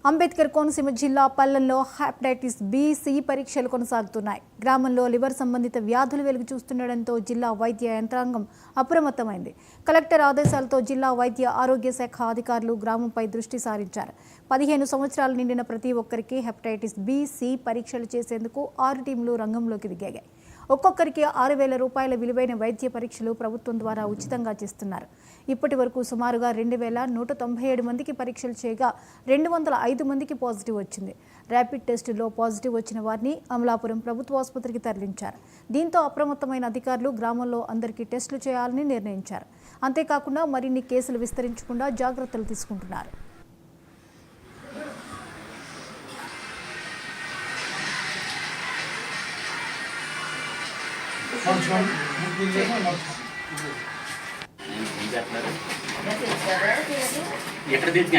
అంబేద్కర్ కోనసీమ జిల్లా పల్లెల్లో hepatitis B, C పరీక్షలు కొనసాగుతున్నాయి. గ్రామంలో లివర్ సంబంధిత వ్యాధులు వెలుగు చూస్తుండటంతో జిల్లా వైద్య యంత్రాంగం అప్రమత్తమైంది. కలెక్టర్ ఆదేశాలతో జిల్లా వైద్య ఆరోగ్య శాఖ అధికారులు గ్రామంపై దృష్టి సారించారు. 15 సంవత్సరాలు నిండిన ప్రతి ఒక్కరికి హెపటైటిస్ బి, సి పరీక్షలు చేసేందుకు 6 టీంలు రంగంలోకి దిగాయి. ఒక్కొక్కరికి 6,000 రూపాయల విలువైన వైద్య పరీక్షలు ప్రభుత్వం ద్వారా ఉచితంగా చేస్తున్నారు. ఇప్పటి వరకు సుమారుగా 2,197 మందికి పరీక్షలు చేయగా 205 మందికి పాజిటివ్ వచ్చింది. ర్యాపిడ్ టెస్టులో పాజిటివ్ వచ్చిన వారిని అమలాపురం ప్రభుత్వ ఆసుపత్రికి తరలించారు. దీంతో అప్రమత్తమైన అధికారులు గ్రామంలో అందరికీ టెస్టులు చేయాలని నిర్ణయించారు. అంతేకాకుండా మరిన్ని కేసులు విస్తరించకుండా జాగ్రత్తలు తీసుకుంటున్నారు. ఎక్కడ తెచ్చి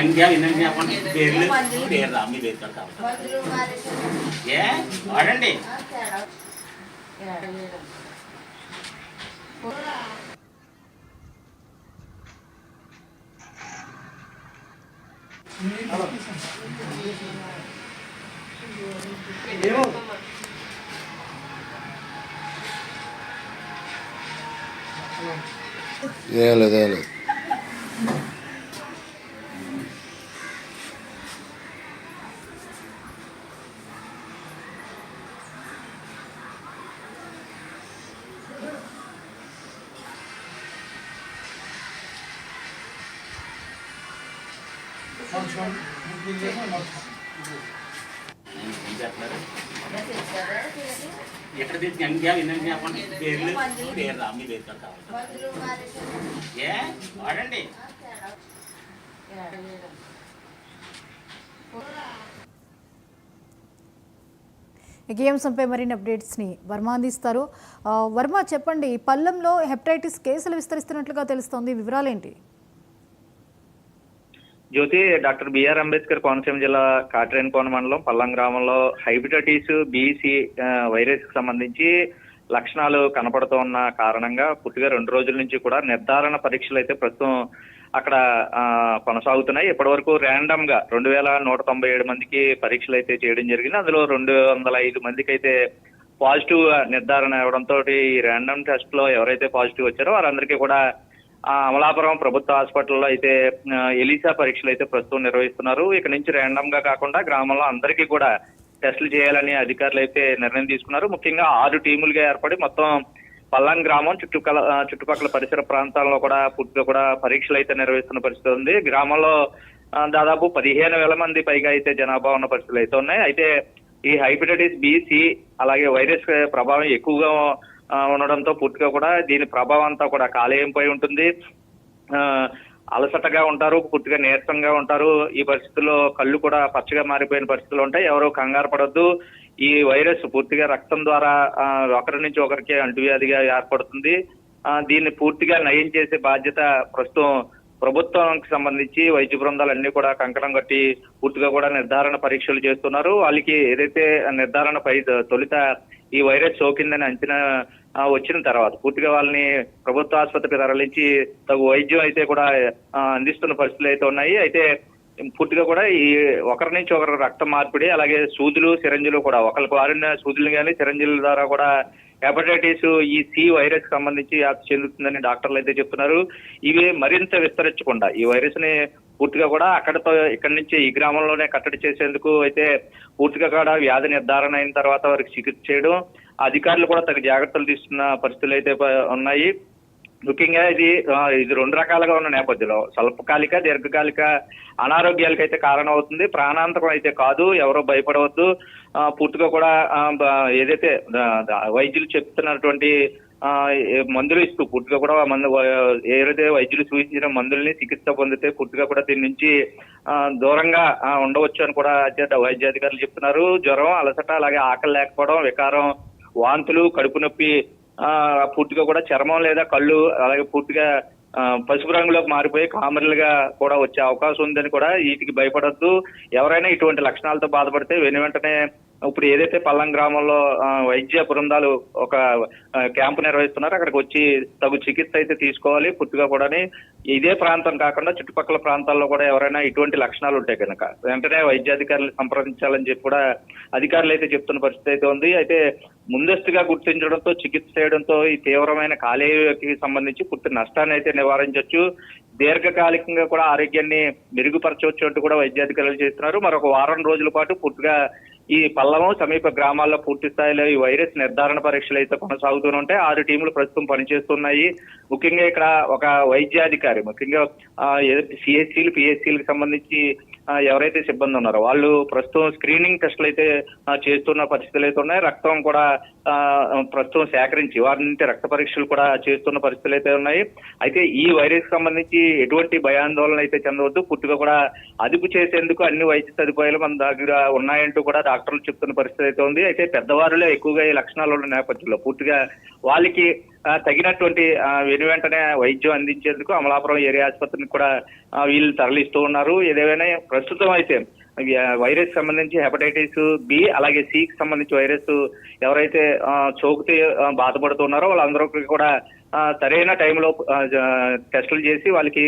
పేర్లు పేరు రా మీ పేరు ఏ వాడండి. ఏం లేదు ఎక్కడ తెచ్చి పేర్లు పేరు రా మీ పేరు ఏ వాడండి. ఈ అంశంపై మరిన్ని అప్డేట్స్ని వర్మ అందిస్తారు. వర్మ, చెప్పండి, పల్లెంలో హెపటైటిస్ కేసులు విస్తరిస్తున్నట్లుగా తెలుస్తోంది, వివరాలేంటి? జ్యోతి, డాక్టర్ బిఆర్ అంబేద్కర్ కోనసీమ జిల్లా కాట్రేనికోన మండలం పల్లం గ్రామంలో హెపటైటిస్ బి-సి వైరస్ కి సంబంధించి లక్షణాలు కనపడుతూ ఉన్న కారణంగా పూర్తిగా 2 రోజుల నుంచి కూడా నిర్ధారణ పరీక్షలు అయితే ప్రస్తుతం అక్కడ కొనసాగుతున్నాయి. ఇప్పటి వరకు ర్యాండమ్ గా 2,197 మందికి పరీక్షలు అయితే చేయడం జరిగింది. అందులో 205 మందికి అయితే పాజిటివ్ నిర్ధారణ ఇవ్వడంతో ఈ ర్యాండమ్ టెస్ట్ లో ఎవరైతే పాజిటివ్ వచ్చారో వారందరికీ కూడా అమలాపురం ప్రభుత్వ హాస్పిటల్లో అయితే ఎలిసా పరీక్షలు అయితే ప్రస్తుతం నిర్వహిస్తున్నారు. ఇక నుంచి ర్యాండమ్ గా కాకుండా గ్రామంలో అందరికీ కూడా టెస్టులు చేయాలని అధికారులు అయితే నిర్ణయం తీసుకున్నారు. ముఖ్యంగా 6 టీములుగా ఏర్పడి మొత్తం పల్లం గ్రామం చుట్టుపక్కల పరిసర ప్రాంతాల్లో కూడా పూర్తిగా కూడా పరీక్షలు అయితే నిర్వహిస్తున్న పరిస్థితి ఉంది. గ్రామంలో దాదాపు 15,000 మంది పైగా అయితే జనాభా ఉన్న పరిస్థితులు అయితే ఉన్నాయి. అయితే ఈ హెపటైటిస్ బి-సి అలాగే వైరస్ ప్రభావం ఎక్కువగా ఉండడంతో పూర్తిగా కూడా దీని ప్రభావం అంతా కూడా కాలేయంపై ఉంటుంది. అలసటగా ఉంటారు, పూర్తిగా నీరసంగా ఉంటారు. ఈ పరిస్థితుల్లో కళ్ళు కూడా పచ్చగా మారిపోయిన పరిస్థితులు ఉంటాయి. ఎవరో కంగారు పడొద్దు. ఈ వైరస్ పూర్తిగా రక్తం ద్వారా ఒకరి నుంచి ఒకరికి అంటువ్యాధిగా ఏర్పడుతుంది. దీన్ని పూర్తిగా నయం చేసే బాధ్యత ప్రస్తుతం ప్రభుత్వానికి సంబంధించి వైద్య బృందాలన్నీ కూడా కంకణం కట్టి పూర్తిగా కూడా నిర్ధారణ పరీక్షలు చేస్తున్నారు. వాళ్ళకి ఏదైతే నిర్ధారణ తొలుత ఈ వైరస్ సోకిందని అంచనా వచ్చిన తర్వాత పూర్తిగా వాళ్ళని ప్రభుత్వ ఆసుపత్రికి తరలించి తగు వైద్యం అయితే కూడా అందిస్తున్న పరిస్థితులు అయితే ఉన్నాయి. అయితే పూర్తిగా కూడా ఈ ఒకరి నుంచి ఒకరు రక్త మార్పిడి అలాగే సూదులు సిరంజులు కూడా ఒకరికి వారిన సూదులు కానీ సిరంజుల ద్వారా కూడా హెపటైటిస్ ఈ సి వైరస్ సంబంధించి వ్యాప్తి చెందుతుందని డాక్టర్లు అయితే చెప్తున్నారు. ఇవి మరింత విస్తరించకుండా ఈ వైరస్ ని పూర్తిగా కూడా ఇక్కడి నుంచి ఈ గ్రామంలోనే కట్టడి చేసేందుకు అయితే పూర్తిగా కూడా వ్యాధి నిర్ధారణ అయిన తర్వాత వారికి చికిత్స చేయడం, అధికారులు కూడా తగు జాగ్రత్తలు తీసుకున్న పరిస్థితులు అయితే ఉన్నాయి. ముఖ్యంగా ఇది 2 రకాలుగా ఉన్న నేపథ్యంలో స్వల్పకాలిక దీర్ఘకాలిక అనారోగ్యాలకు అయితే కారణం అవుతుంది. ప్రాణాంతకం అయితే కాదు, ఎవరో భయపడవద్దు. పూర్తిగా కూడా ఏదైతే వైద్యులు చెప్తున్నటువంటి మందులు ఇస్తూ పూర్తిగా కూడా ఏదైతే వైద్యులు సూచించిన మందుల్ని చికిత్స పొందితే పూర్తిగా కూడా దీని నుంచి దూరంగా ఉండవచ్చు అని కూడా వైద్యాధికారులు చెప్తున్నారు. జ్వరం, అలసట అలాగే ఆకలి లేకపోవడం, వికారం, వాంతులు, కడుపు నొప్పి, పూర్తిగా కూడా చర్మం లేదా కళ్ళు అలాగే పూర్తిగా పసుపు రంగులోకి మారిపోయి కామెరలుగా కూడా వచ్చే అవకాశం ఉందని కూడా వీటికి భయపడొద్దు. ఎవరైనా ఇటువంటి లక్షణాలతో బాధపడితే వెంటనే ఇప్పుడు ఏదైతే పల్లం గ్రామంలో వైద్య బృందాలు ఒక క్యాంపు నిర్వహిస్తున్నారో అక్కడికి వచ్చి తగు చికిత్స అయితే తీసుకోవాలి పూర్తిగా కూడా. ఇదే ప్రాంతం కాకుండా చుట్టుపక్కల ప్రాంతాల్లో కూడా ఎవరైనా ఇటువంటి లక్షణాలు ఉంటే కనుక వెంటనే వైద్యాధికారులు సంప్రదించాలని చెప్పి కూడా అధికారులు అయితే చెప్తున్న పరిస్థితి అయితే ఉంది. అయితే ముందస్తుగా గుర్తించడంతో చికిత్స చేయడంతో ఈ తీవ్రమైన కాలేయకి సంబంధించి పూర్తి నష్టాన్ని అయితే నివారించవచ్చు, దీర్ఘకాలికంగా కూడా ఆరోగ్యాన్ని మెరుగుపరచవచ్చు అంటూ కూడా వైద్యాధికారులు చేస్తున్నారు. మరొక వారం రోజుల పాటు పూర్తిగా ఈ పల్లము సమీప గ్రామాల్లో పూర్తి స్థాయిలో ఈ వైరస్ నిర్ధారణ పరీక్షలు అయితే కొనసాగుతూనే ఉంటాయి. 6 టీములు ప్రస్తుతం పనిచేస్తున్నాయి. ముఖ్యంగా ఇక్కడ ఒక వైద్యాధికారి, ముఖ్యంగా సిఎస్సీలు పిఎస్సీలకు సంబంధించి ఎవరైతే సిబ్బంది ఉన్నారో వాళ్ళు ప్రస్తుతం స్క్రీనింగ్ టెస్టులు అయితే చేస్తున్న పరిస్థితులు అయితే ఉన్నాయి. రక్తం కూడా ప్రస్తుతం సేకరించి వారి నుండి రక్త పరీక్షలు కూడా చేస్తున్న పరిస్థితులు అయితే ఉన్నాయి. అయితే ఈ వైరస్ సంబంధించి ఎటువంటి భయాందోళన అయితే చెందవద్దు, పూర్తిగా కూడా అదుపు చేసేందుకు అన్ని వైద్య సదుపాయాలు మన దగ్గర ఉన్నాయంటూ కూడా డాక్టర్లు చెప్తున్న పరిస్థితి అయితే ఉంది. అయితే పెద్దవారిలో ఎక్కువగా ఈ లక్షణాలు ఉన్న నేపథ్యంలో పూర్తిగా వాళ్ళకి తగినటువంటి వెంటనే వైద్యం అందించేందుకు అమలాపురం ఏరియా ఆసుపత్రికి కూడా వీళ్ళు తరలిస్తూ ఉన్నారు. ఏదేమైనా ప్రస్తుతం అయితే వైరస్ సంబంధించి హెపటైటిస్ బి అలాగే సికి సంబంధించి వైరస్ ఎవరైతే సోకితే బాధపడుతున్నారో వాళ్ళందరికీ కూడా సరైన టైంలో టెస్టులు చేసి వాళ్ళకి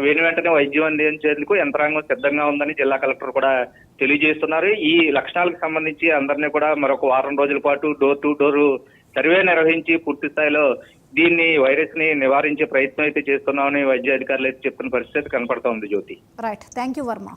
వెంటనే వైద్యం అందించేందుకు యంత్రాంగం సిద్ధంగా ఉందని జిల్లా కలెక్టర్ కూడా తెలియజేస్తున్నారు. ఈ లక్షణాలకు సంబంధించి అందరినీ కూడా మరొక వారం రోజుల పాటు డోర్ టు డోర్ సర్వే నిర్వహించి పూర్తి స్థాయిలో దీన్ని వైరస్ ని నివారించే ప్రయత్నం అయితే చేస్తున్నామని వైద్య అధికారులు అయితే చెప్తున్న పరిస్థితి కనపడుతోంది. Jyothi. Right, thank you Varma.